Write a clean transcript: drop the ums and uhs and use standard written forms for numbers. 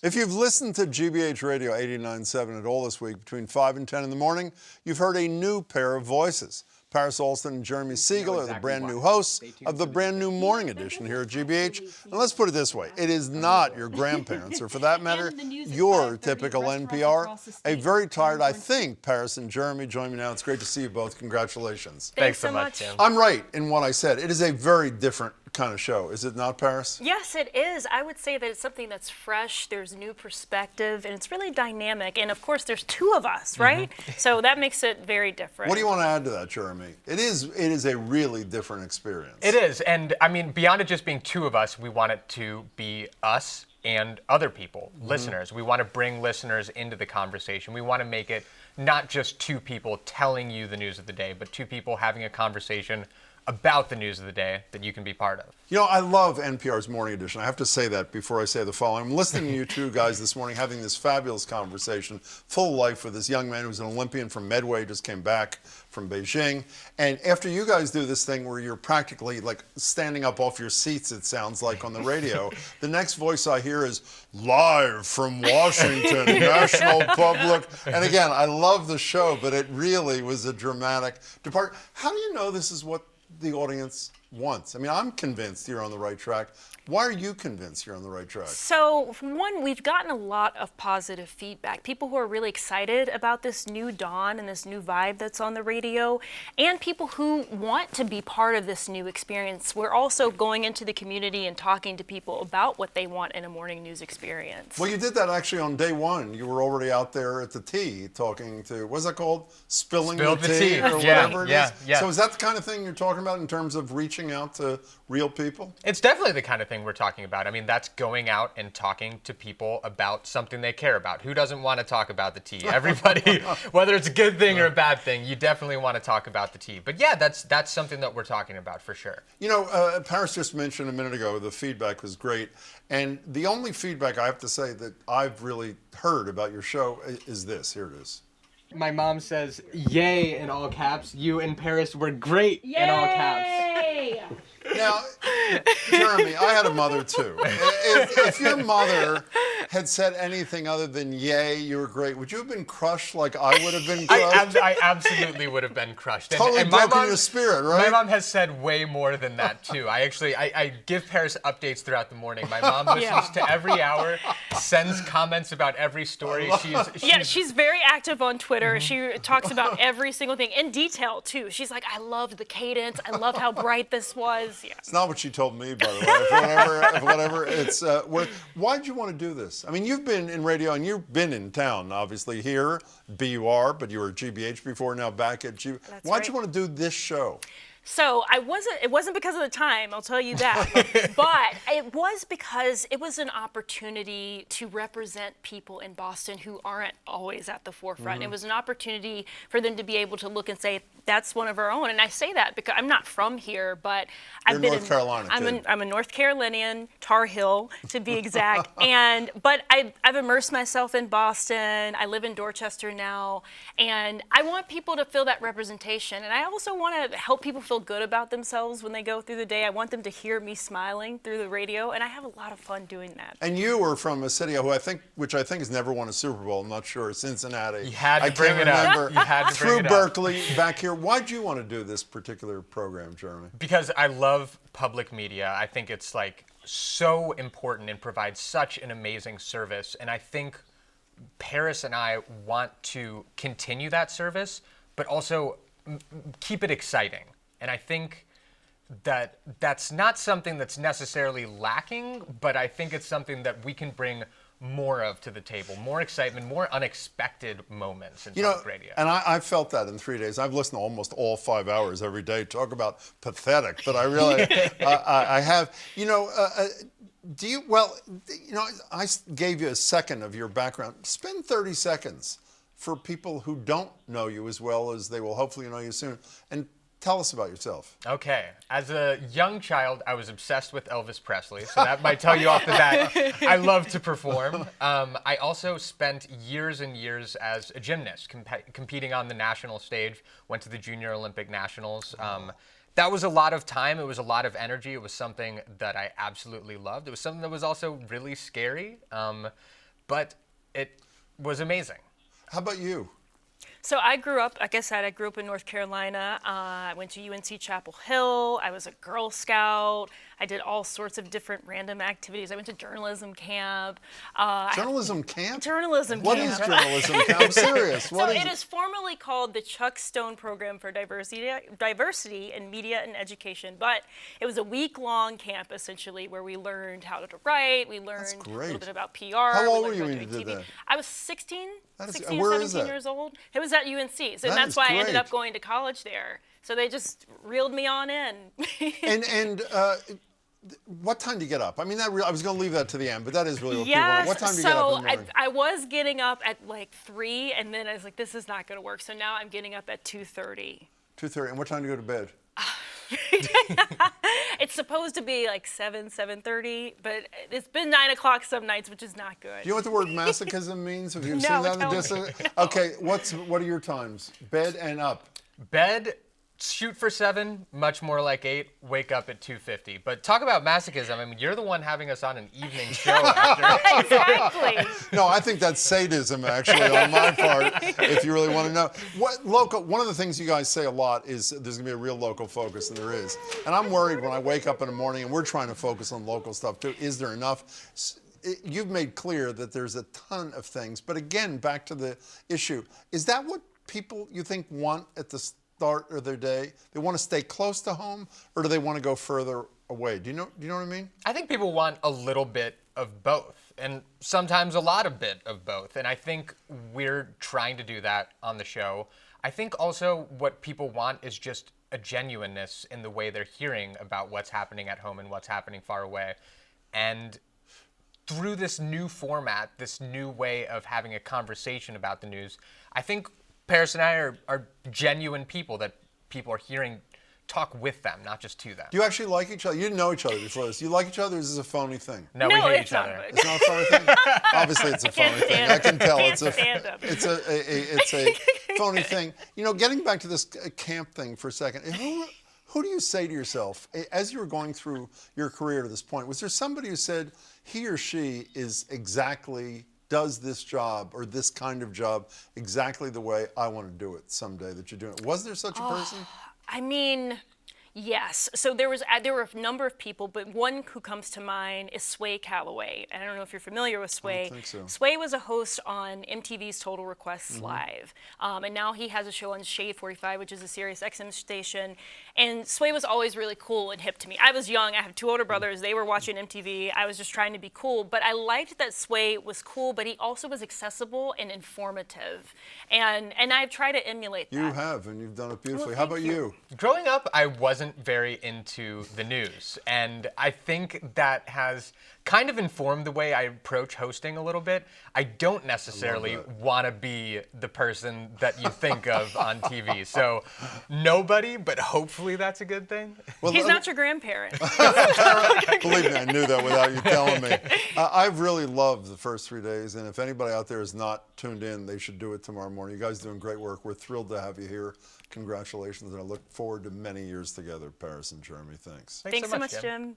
If you've listened to GBH Radio 89.7 at all this week, between 5 and 10 in the morning, you've heard a new pair of voices. Paris Alston and Jeremy Siegel are the brand new hosts of the brand new Morning Edition here at GBH. And let's put it this way, it is not your grandparents, or for that matter, your typical NPR. A very tired, I think, Paris and Jeremy join me now. It's great to see you both. Congratulations. Thanks so much, Tim. I'm right in what I said. It is a very different kind of show, is it not, Paris? Yes, it is. I would say that it's something that's fresh, there's new perspective, and it's really dynamic. And of course, there's two of us, right? So that makes it very different. What do you want to add to that, Jeremy? It is a really different experience. It is, and I mean, beyond it just being two of us, we want it to be us and other people, listeners. We want to bring listeners into the conversation. We want to make it not just two people telling you the news of the day, but two people having a conversation about the news of the day that you can be part of. You know, I love NPR's Morning Edition. I have to say that before I say the following. I'm listening to you two guys this morning having this fabulous conversation, full of life, with this young man who's an Olympian from Medway, just came back from Beijing. And after you guys do this thing where you're practically like standing up off your seats, it sounds like, on the radio, the next voice I hear is live from Washington, National Public. And again, I love the show, but it really was a dramatic depart. How do you know this is what the audience wants? I mean, I'm convinced you're on the right track. Why are you convinced you're on the right track? So, one, we've gotten a lot of positive feedback. People who are really excited about this new dawn and this new vibe that's on the radio, and people who want to be part of this new experience. We're also going into the community and talking to people about what they want in a morning news experience. Well, you did that actually on day one. You were already out there at the tea talking to, what's that called? Spilling the tea or whatever it is. Yeah. So is that the kind of thing you're talking about in terms of reaching out to real people? It's definitely the kind of thing we're talking about. I mean, that's going out and talking to people about something they care about. Who doesn't want to talk about the tea? Everybody, whether it's a good thing or a bad thing, you definitely want to talk about the tea. But yeah, that's something that we're talking about for sure. You know, Paris just mentioned a minute ago, the feedback was great. And the only feedback I have to say that I've really heard about your show is this. Here it is. My mom says, yay, in all caps. You and Paris were great, in all caps. Now, Jeremy, I had a mother too. If your mother had said anything other than "yay, you were great," would you have been crushed like I would have been crushed? I absolutely would have been crushed. Totally and broken your spirit, right? My mom has said way more than that too. I give Paris updates throughout the morning. My mom listens to every hour, sends comments about every story. She's very active on Twitter. She talks about every single thing in detail too. She's like, I loved the cadence. I loved how bright this was. Yeah. It's not what she told me, by the way. If whatever, it's why'd you want to do this? I mean, you've been in radio and you've been in town, obviously here, BUR, but you were at GBH before, now back at G. Why'd you want to do this show? So it wasn't because of the time, I'll tell you that, but it was because it was an opportunity to represent people in Boston who aren't always at the forefront. It was an opportunity for them to be able to look and say, that's one of our own. And I say that because I'm not from here, but You're North Carolina kid. I'm a North Carolinian, Tar Heel to be exact. But I've immersed myself in Boston. I live in Dorchester now, and I want people to feel that representation. And I also want to help people feel good about themselves when they go through the day. I want them to hear me smiling through the radio, and I have a lot of fun doing that. And you were from a city which I think has never won a Super Bowl. I'm not sure. Cincinnati. You had to bring it up. You had to bring it up. Through Berkeley, back here. Why'd you want to do this particular program, Jeremy? Because I love public media. I think it's like so important and provides such an amazing service. And I think Paris and I want to continue that service, but also keep it exciting. And I think that that's not something that's necessarily lacking, but I think it's something that we can bring more of to the table, more excitement, more unexpected moments in public radio. And I felt that in 3 days. I've listened to almost all 5 hours every day. Talk about pathetic, but I really, I have, I gave you a second of your background. Spend 30 seconds for people who don't know you as well as they will hopefully know you soon, and tell us about yourself. Okay. As a young child, I was obsessed with Elvis Presley, so that might tell you off the bat. I love to perform. I also spent years and years as a gymnast, competing on the national stage, went to the Junior Olympic Nationals. That was a lot of time. It was a lot of energy. It was something that I absolutely loved. It was something that was also really scary. but it was amazing. How about you? So I grew up, like I said, I grew up in North Carolina. I went to UNC Chapel Hill. I was a Girl Scout. I did all sorts of different random activities. I went to journalism camp. Journalism camp? Journalism What camp. is journalism camp? I'm serious. So What it is formally called the Chuck Stone Program for Diversity in Media and Education, but it was a week-long camp essentially where we learned how to write. We learned a great. little bit about PR. How old we were you learned when you about did doing that? I was 16, That is- 16 where or is 17 that? years old. It was at UNC, so That that's is why I ended great. up going to college there. So they just reeled me on in. And what time do you get up? I mean, I was going to leave that to the end, but that is really what Yes. people. What time do you get up in the morning? I was getting up at like 3, and then I was like, this is not going to work. So now I'm getting up at 2:30. 2:30. And what time do you go to bed? It's supposed to be like 7:30, but it's been 9 o'clock some nights, which is not good. Do you know what the word masochism means? Have you No, seen that in the tell me. distance? Okay, what are your times? Bed and up. Bed, shoot for 7, much more like 8, wake up at 2:50. But talk about masochism. I mean, you're the one having us on an evening show after. Exactly. No, I think that's sadism, actually, on my part, if you really want to know. One of the things you guys say a lot is there's going to be a real local focus, and there is. And I'm worried when I wake up in the morning, and we're trying to focus on local stuff, too. Is there enough? You've made clear that there's a ton of things. But again, back to the issue. Is that what people, you think, want at the start of their day? They want to stay close to home, or do they want to go further away? Do you know what I mean? I think people want a little bit of both, and sometimes a lot of bit of both. And I think we're trying to do that on the show. I think also what people want is just a genuineness in the way they're hearing about what's happening at home and what's happening far away. And through this new format, this new way of having a conversation about the news, I think Paris and I are genuine people that people are hearing talk with them, not just to them. Do you actually like each other? You didn't know each other before this. Do you like each other, or is this a phony thing? No, No, we hate it's each not. other. It's not a phony thing? Obviously, it's a phony thing. stand I can tell Can't it's a stand 'em. it's a phony thing. You know, getting back to this camp thing for a second, who do you say to yourself, as you were going through your career to this point, was there somebody who said he or she does this job or this kind of job exactly the way I want to do it someday that you're doing it? Was there such a person? I mean, yes. So there were a number of people, but one who comes to mind is Sway Calloway. I don't know if you're familiar with Sway. I don't think so. Sway was a host on MTV's Total Requests Live, and now he has a show on Shade 45, which is a Sirius XM station. And Sway was always really cool and hip to me. I was young. I have 2 older brothers. They were watching MTV. I was just trying to be cool, but I liked that Sway was cool, but he also was accessible and informative. And I've tried to emulate that. You have, and you've done it beautifully. Well, How about thank you. Growing up, I wasn't very into the news, and I think that has kind of informed the way I approach hosting a little bit. I don't necessarily want to be the person that you think of on TV. So nobody, but hopefully that's a good thing. Well, He's not your grandparent. believe me, I knew that without you telling me. I've really loved the first 3 days, and if anybody out there is not tuned in, they should do it tomorrow morning. You guys are doing great work. We're thrilled to have you here. Congratulations, and I look forward to many years together, Paris and Jeremy. Thanks. Thanks so much, Jim.